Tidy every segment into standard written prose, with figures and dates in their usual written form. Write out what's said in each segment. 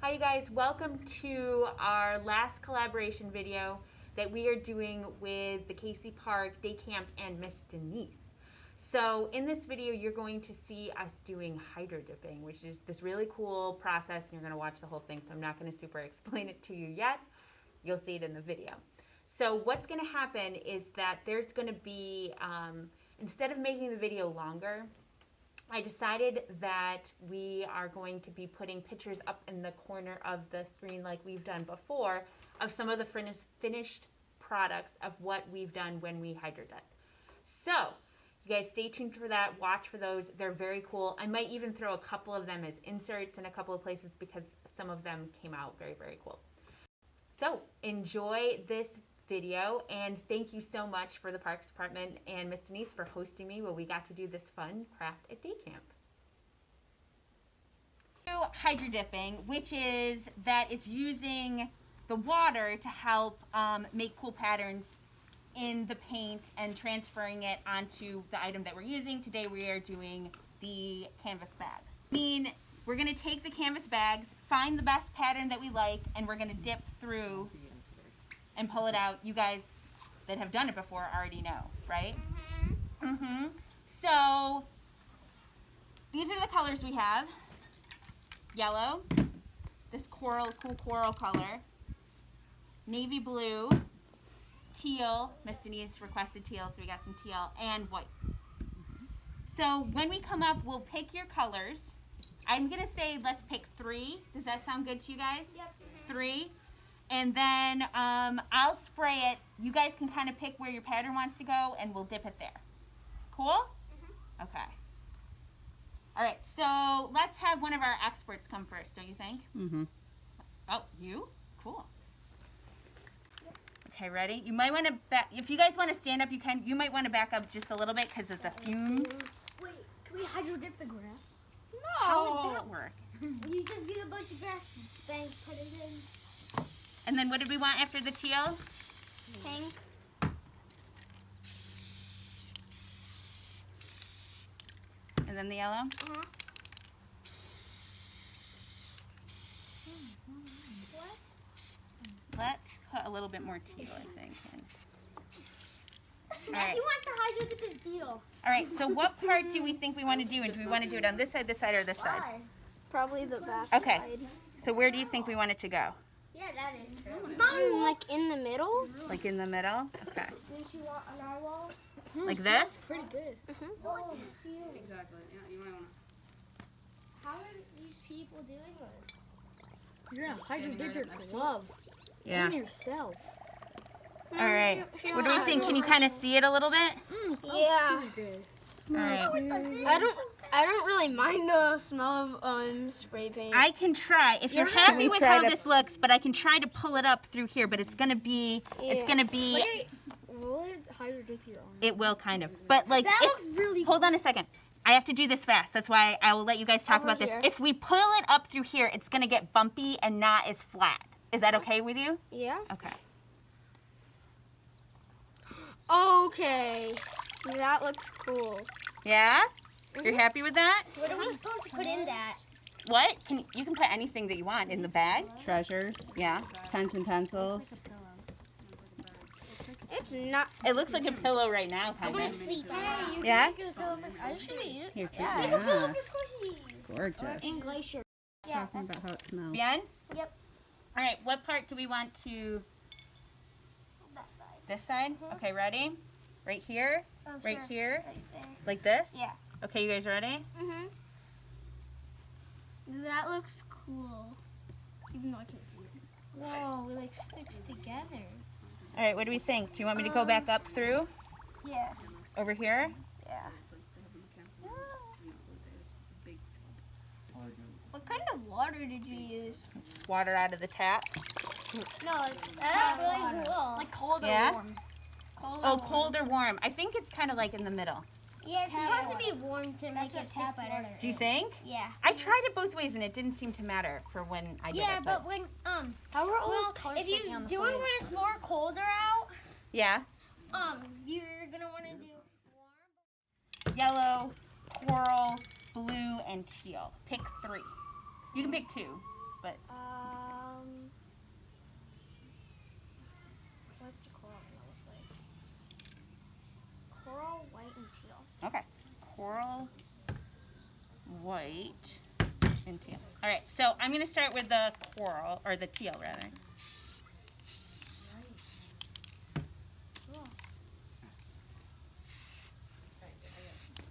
Hi you guys, welcome to our last collaboration video that we are doing with the Casey Park Day Camp and Miss Denise. So in this video you're going to see us doing hydrodipping, which is this really cool process, and you're going to watch the whole thing, so I'm not going to super explain it to you yet. You'll see it in the video. So what's going to happen is that there's going to be, instead of making the video longer, I decided that we are going to be putting pictures up in the corner of the screen like we've done before of some of the finished products of what we've done when we hydrodip. So you guys stay tuned for that. Watch for those. They're very cool. I might even throw a couple of them as inserts in a couple of places because some of them came out very, very cool. So enjoy this video, and thank you so much for the Parks Department and Miss Denise for hosting me while we got to do this fun craft at day camp. So hydrodipping, which is that it's using the water to help make cool patterns in the paint and transferring it onto the item that we're using. Today we are doing the canvas bags. We're going to take the canvas bags, find the best pattern that we like, and we're going to dip through and pull it out. You guys that have done it before already know, right? So these are the colors we have. Yellow, this cool coral color, navy blue, teal, Miss Denise requested teal, so we got some teal, and white. So when we come up, we'll pick your colors. I'm gonna say let's pick 3. Does that sound good to you guys? Yep. 3. And then I'll spray it. You guys can kind of pick where your pattern wants to go, and we'll dip it there. Cool? Okay. All right, so let's have one of our experts come first, don't you think? Oh, you? Cool. Okay, ready? You might want to back, if you guys want to stand up, you can. You might want to back up just a little bit because of the fumes. Wait, can we hydrodip the grass? No. How would that work? You just get a bunch of grass banks, put it in. And then what did we want after the teal? Pink. And then the yellow? What? Let's put a little bit more teal, I think. All Now right. you want the hydrodip is deal. All right, so what part do we think we want to do? And do we want to do it on this side, or this side? Probably the back Okay. side. So where do you think we want it to go? Yeah, that is. Like in the middle? Like in the middle? Okay. Didn't you want an eye wall? Like this? Pretty good. Oh, Exactly. Yeah, you might want to. how are these people doing this? You're gonna hydrodip your glove. Yeah. And yourself. All right. What do we think? Can you kind of see it a little bit? Yeah. All right. I don't really mind the smell of spray paint. I can try. If you're happy with how this looks, but I can try to pull it up through here, but it's going to be, Will it hydrodip your arm? it will kind of. But like, That looks really hold on a second. I have to do this fast. That's why I will let you guys talk Over about this. here. If we pull it up through here, it's going to get bumpy and not as flat. Is that okay with you? Yeah. Okay. Okay. That looks cool. Yeah? You're happy with that? What are we supposed to put in that? What? You can put anything that you want in the bag. Treasures. Yeah. Pens and pencils. It's not. It looks like a pillow right now, kind of. Sleep. Yeah? I should eat it. Here, Yeah. yeah. Make a pillow for squishy. Gorgeous. In glacier. Talking about how it smells. Bien? Yep. All right, what part do we want to... That side. This side? Okay, ready? Right here? Oh, Right sure. here? Right there. Like this? Yeah. Okay, you guys ready? That looks cool. Even though I can't see it. Whoa, it like sticks together. All right, what do we think? Do you want me to go back up through? Yeah. Over here? Yeah. What kind of water did you use? Water out of the tap. No, that's really cool. Like cold or Yeah? warm? Cold Oh, cold or warm? I think it's kind of like in the middle. Yeah, it's supposed to be warm to make it stick better. Do you think? Yeah. I tried it both ways and it didn't seem to matter for when I did Yeah, it. but when How are all well, those colors if you sticking on the do side? it when it's more colder out, Yeah. you're gonna want to do warm. Yellow, coral, blue, and teal. Pick 3. You can pick 2. but What's the coral gonna look like? Coral, white, and teal. okay. Coral, white, and teal. All right, so I'm gonna start with the coral, or the teal rather. Cool.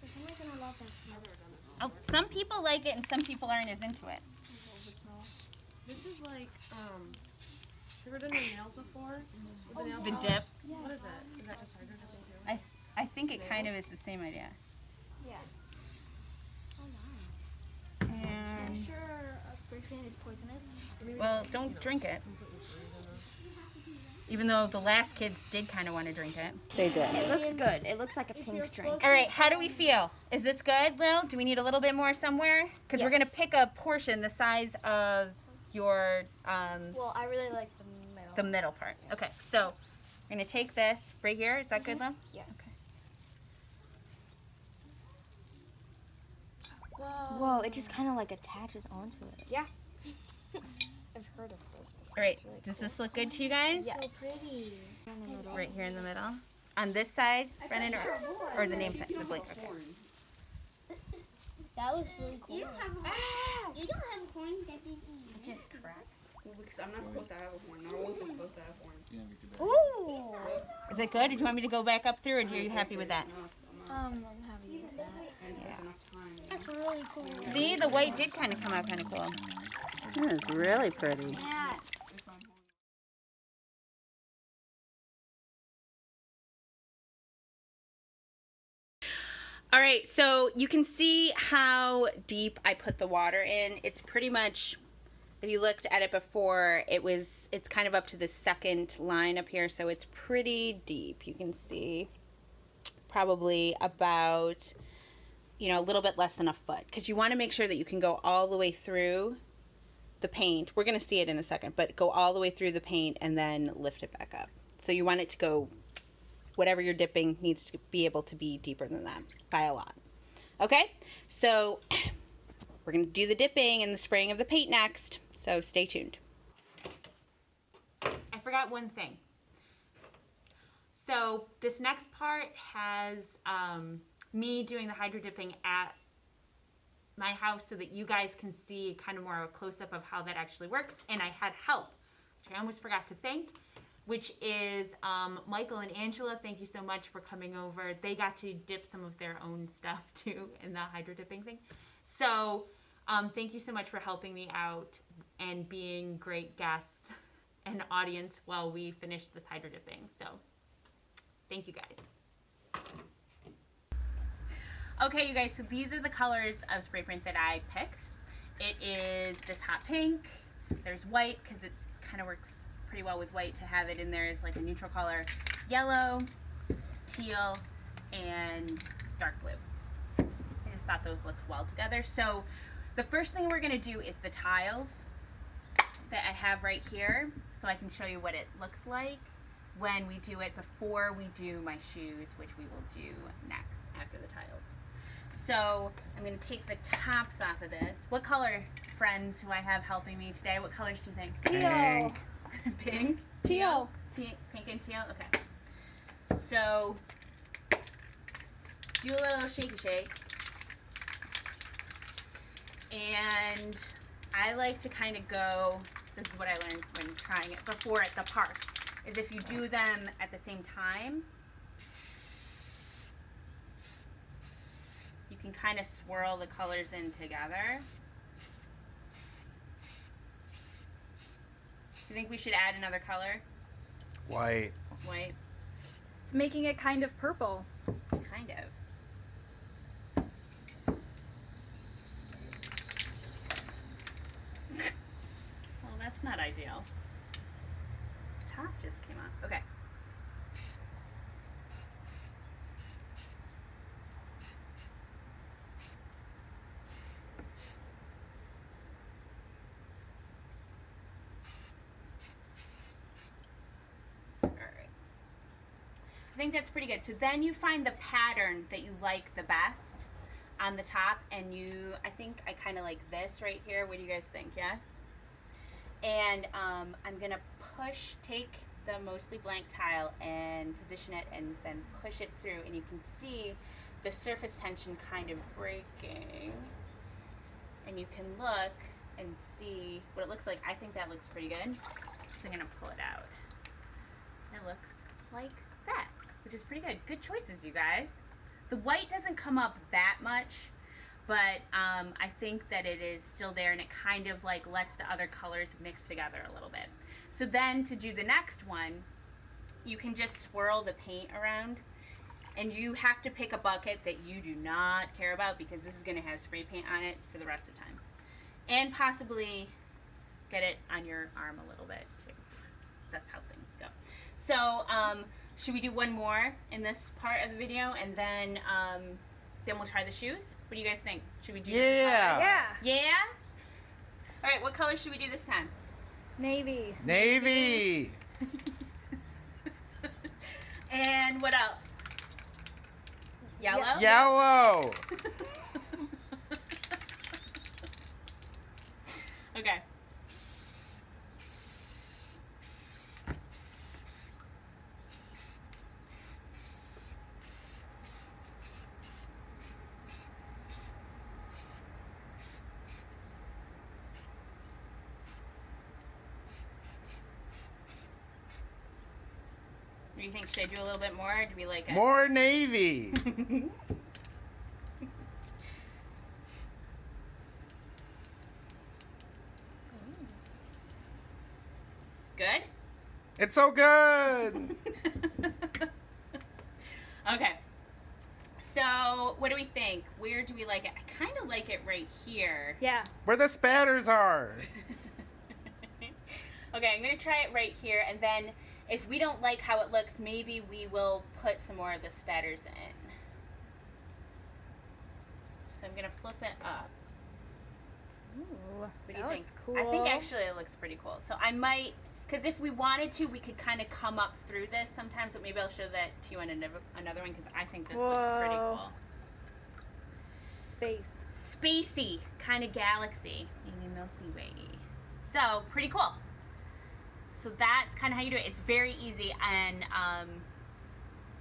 For some reason, I love that smell. Oh, some people like it and some people aren't as into it. This is like, have you ever done your nails before? With the nail The polish? dip. What is it? Is that just hydrodipping too? I think it kind of is the same idea. Yeah. Oh, nice. And I'm sure a spray paint is poisonous. well, don't drink it. Even though the last kids did kind of want to drink it. They did. It looks good. It looks like a pink drink. All right, how do we feel? Is this good, Lil? Do we need a little bit more somewhere? Because we're going to pick a portion the size of your, Well, I really like the middle part. Okay, so we're going to take this right here. Is that good, Lil? Yes. Whoa, it just kind of like attaches onto it. Yeah. I've heard of this before. All right, It's really does cool. this look good to you guys? Yes. So pretty. Right here in the middle. On this side, Brennan, or the name side, the blank. Okay. That looks really cool. You don't have a, you don't have a horn that they It just cracks. Well, because I'm not supposed to have a horn. No one's supposed to have horns. Ooh. Is it good? Or do you want me to go back up through, or are you happy with that? No, I'm not. I'm happy with that. And there's enough time. That's really cool. See, the white did kind of come out kind of cool. That is really pretty. Yeah. All right, so you can see how deep I put the water in. It's pretty much, if you looked at it before, it's kind of up to the second line up here, so it's pretty deep. You can see probably about, a little bit less than a foot, because you want to make sure that you can go all the way through the paint. We're going to see it in a second, but go all the way through the paint and then lift it back up. So you want it to go, whatever you're dipping needs to be able to be deeper than that by a lot. Okay, so we're going to do the dipping and the spraying of the paint next, so stay tuned. I forgot one thing. So this next part has me doing the hydro dipping at my house so that you guys can see kind of more of a close-up of how that actually works, and I had help, which I almost forgot to thank, which is Michael and Angela. Thank you so much for coming over. They got to dip some of their own stuff too in the hydro dipping thing. So thank you so much for helping me out and being great guests and audience while we finish this hydro dipping. So thank you guys. Okay, you guys, so these are the colors of spray paint that I picked. It is this hot pink. There's white because it kind of works pretty well with white to have it in there as like a neutral color. Yellow, teal, and dark blue. I just thought those looked well together. So the first thing we're gonna do is the tiles that I have right here, so I can show you what it looks like when we do it before we do my shoes, which we will do next after the tiles. So I'm going to take the tops off of this. What color, friends who I have helping me today, what colors do you think? Teal. Pink? Teal. Pink and teal? Okay. So do a little shaky shake. And I like to kind of go, this is what I learned when trying it before at the park, is if you do them at the same time, you can kind of swirl the colors in together. Do you think we should add another color? White. White? It's making it kind of purple. Kind of. Well, that's not ideal. Top just came off. Okay. I think that's pretty good. So then you find the pattern that you like the best on the top, and I think I kind of like this right here. What do you guys think? Yes? And I'm gonna take the mostly blank tile and position it and then push it through, and you can see the surface tension kind of breaking. And you can look and see what it looks like. I think that looks pretty good. So I'm gonna pull it out. It looks like that, which is pretty good. Good choices, you guys. The white doesn't come up that much, but I think that it is still there, and it kind of like lets the other colors mix together a little bit. So then to do the next one, you can just swirl the paint around, and you have to pick a bucket that you do not care about, because this is gonna have spray paint on it for the rest of the time. And possibly get it on your arm a little bit too. That's how things go. So should we do one more in this part of the video, and then we'll try the shoes? What do you guys think? Should we do Yeah. Yeah? All right, what color should we do this time? Navy. Navy. And what else? Yellow? Yellow. Okay. What do you think? Should I do a little bit more? Or do we like it? More navy. Good? It's so good. Okay. So, what do we think? Where do we like it? I kind of like it right here. Yeah. Where the spatters are. Okay, I'm going to try it right here, and then if we don't like how it looks, maybe we will put some more of the spatters in. So I'm going to flip it up. Ooh, What do you that think? looks cool. I think actually it looks pretty cool. So I might, because if we wanted to, we could kind of come up through this sometimes, but maybe I'll show that to you on another one, because I think this looks pretty Whoa. cool. Space. Spacey, kind of galaxy, maybe Milky Way. So, pretty cool. So that's kind of how you do it. It's very easy, and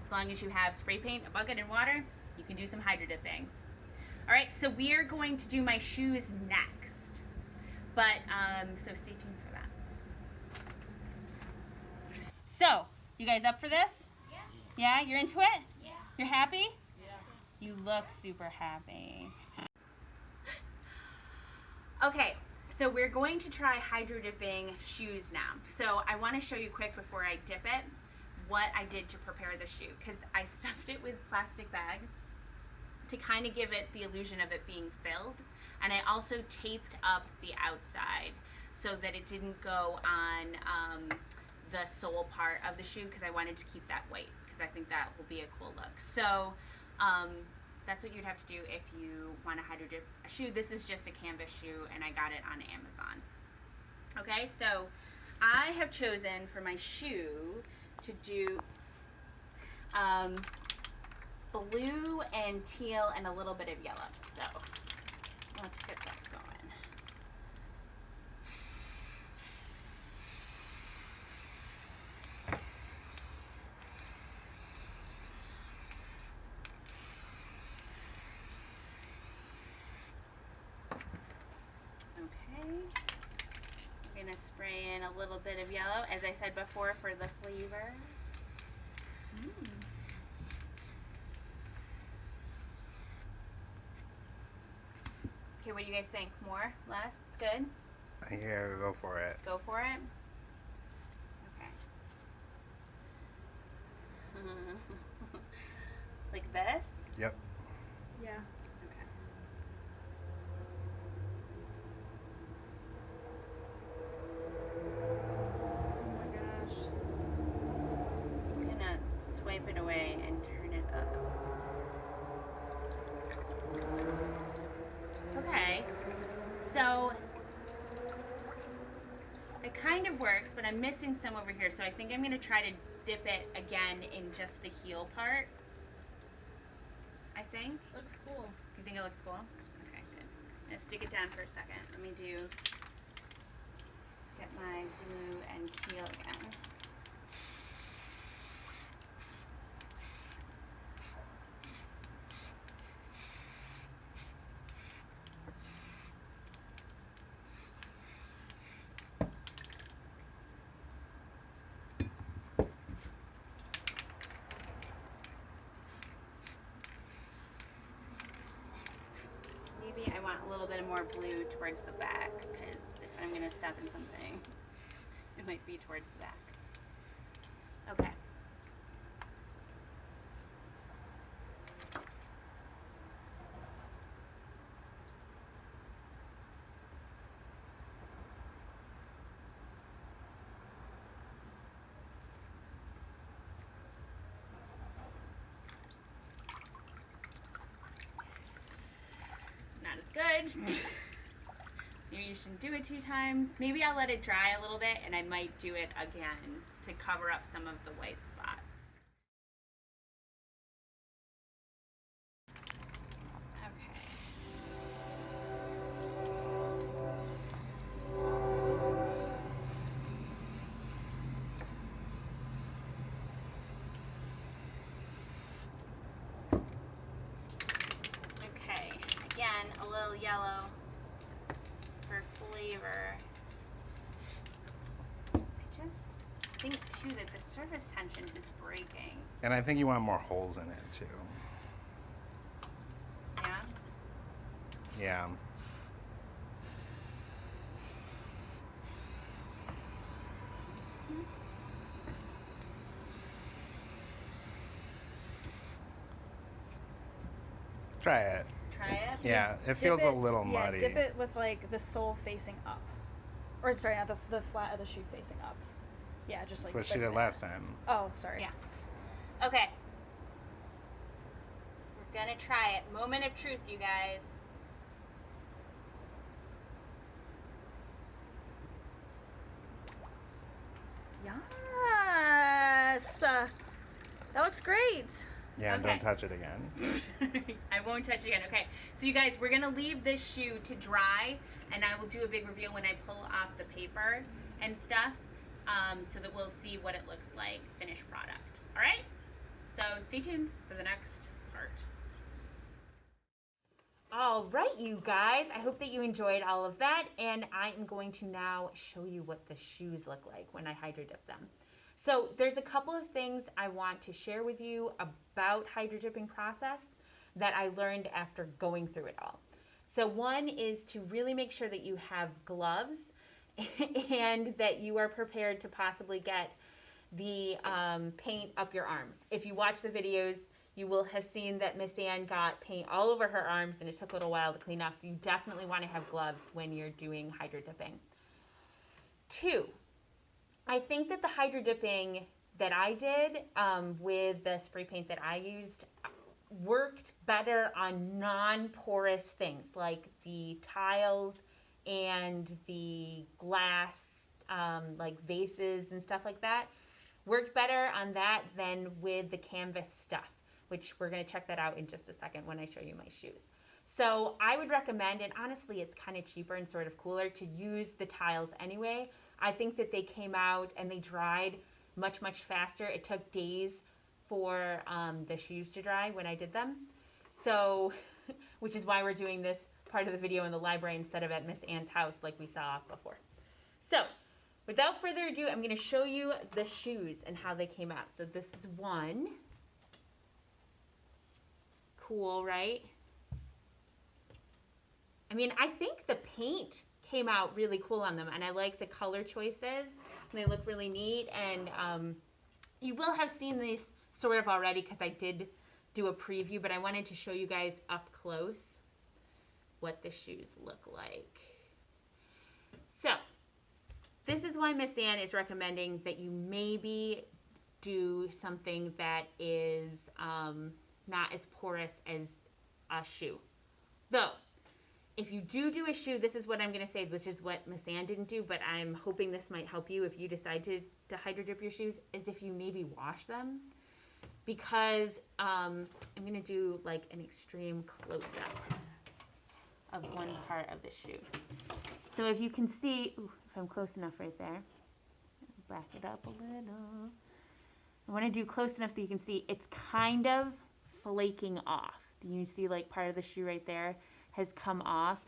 as long as you have spray paint, a bucket, and water, you can do some hydro dipping. All right, so we are going to do my shoes next, but so stay tuned for that. So, you guys up for this? Yeah. Yeah, you're into it? Yeah. You're happy? Yeah. You look super happy. Okay. So we're going to try hydro dipping shoes now. So I want to show you quick before I dip it what I did to prepare the shoe, because I stuffed it with plastic bags to kind of give it the illusion of it being filled, and I also taped up the outside so that it didn't go on the sole part of the shoe, because I wanted to keep that white, because I think that will be a cool look. So that's what you'd have to do if you want to hydro dip a shoe. This is just a canvas shoe, and I got it on Amazon. Okay, so I have chosen for my shoe to do blue and teal and a little bit of yellow. So let's get that going. I'm gonna spray in a little bit of yellow, as I said before, for the flavor. Okay, what do you guys think? More? Less? It's good? Yeah, go for it. Go for it? Okay. Like this? Yep. Yeah. Okay. Oh my gosh. I'm gonna swipe it away and turn it up. Okay. So it kind of works, but I'm missing some over here, so I think I'm gonna try to dip it again in just the heel part. I think. Looks cool. You think it looks cool? Okay, good. I'm gonna stick it down for a second. Let me do. Get my blue and teal again. Maybe I want a little bit more blue towards the back, because if I'm going to step in something, it might be towards the back. Okay. Not as good. Maybe you shouldn't do it 2 times. Maybe I'll let it dry a little bit and I might do it again to cover up some of the white spots. Okay. Okay, again, a little yellow for flavor. I just think too that the surface tension is breaking. And I think you want more holes in it too. Yeah? Yeah. Try it. Try it? Yeah, it feels a little muddy. Dip it with like the sole facing up. Or sorry, not the flat of the shoe facing up. Yeah, just like That's what she right did there. last time. Oh, sorry. Yeah. Okay. We're gonna try it. Moment of truth, you guys. Yes. That looks great. Yeah, Okay. don't touch it again. I won't touch it again. Okay, so you guys, we're gonna leave this shoe to dry, and I will do a big reveal when I pull off the paper and stuff, so that we'll see what it looks like, finished product. All right? So stay tuned for the next part. All right, you guys. I hope that you enjoyed all of that, and I am going to now show you what the shoes look like when I hydrodip them. So there's a couple of things I want to share with you about hydrodipping process that I learned after going through it all. So one is to really make sure that you have gloves and that you are prepared to possibly get the paint up your arms. If you watch the videos, you will have seen that Miss Anne got paint all over her arms and it took a little while to clean off. So you definitely want to have gloves when you're doing hydrodipping. 2, I think that the hydrodipping that I did with the spray paint that I used worked better on non-porous things like the tiles and the glass, like vases and stuff like that. Worked better on that than with the canvas stuff, which we're going to check that out in just a second when I show you my shoes. So I would recommend, and honestly it's kind of cheaper and sort of cooler, to use the tiles anyway. I think that they came out and they dried much, much faster. It took days for the shoes to dry when I did them. So, which is why we're doing this part of the video in the library instead of at Miss Anne's house like we saw before. So, without further ado, I'm going to show you the shoes and how they came out. So this is one. Cool, right? I mean, I think the paint came out really cool on them, and I like the color choices. They look really neat, and you will have seen these sort of already because I did do a preview, but I wanted to show you guys up close what the shoes look like. So, this is why Miss Anne is recommending that you maybe do something that is not as porous as a shoe. Though, if you do a shoe, this is what I'm going to say, which is what Miss Anne didn't do, but I'm hoping this might help you if you decide to hydrodip your shoes, is if you maybe wash them. Because I'm going to do like an extreme close-up of one part of the shoe. So if you can see, ooh, if I'm close enough right there. Back it up a little. I want to do close enough so you can see it's kind of flaking off. You see like part of the shoe right there has come off.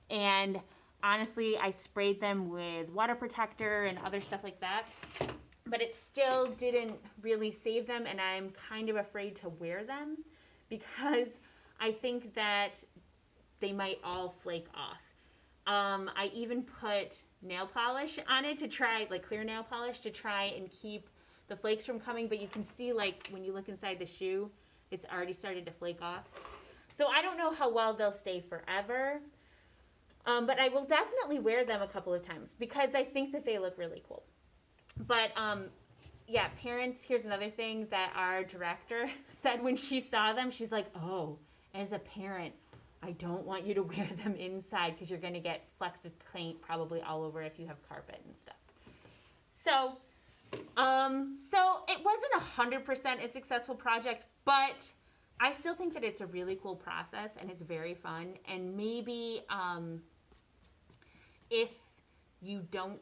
And honestly, I sprayed them with water protector and other stuff like that. But it still didn't really save them, and I'm kind of afraid to wear them because I think that they might all flake off. I even put nail polish on it to try, like clear nail polish, to try and keep the flakes from coming, but you can see like when you look inside the shoe, it's already started to flake off. So I don't know how well they'll stay forever, but I will definitely wear them a couple of times because I think that they look really cool. But yeah, parents, here's another thing that our director said when she saw them. She's like, oh, as a parent, I don't want you to wear them inside because you're going to get flecks of paint probably all over if you have carpet and stuff. So it wasn't 100% a successful project, but I still think that it's a really cool process and it's very fun. And maybe if you don't,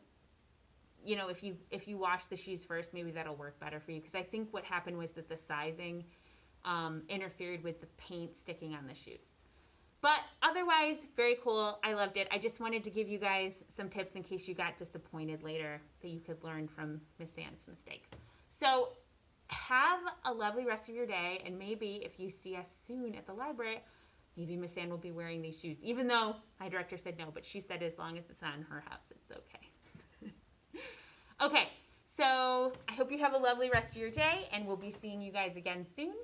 you know, if you wash the shoes first, maybe that'll work better for you. Because I think what happened was that the sizing interfered with the paint sticking on the shoes. But otherwise, very cool. I loved it. I just wanted to give you guys some tips in case you got disappointed later that you could learn from Miss Anne's mistakes. So have a lovely rest of your day. And maybe if you see us soon at the library, maybe Miss Anne will be wearing these shoes. Even though my director said no, but she said as long as it's not in her house, it's okay. Okay, so I hope you have a lovely rest of your day, and we'll be seeing you guys again soon.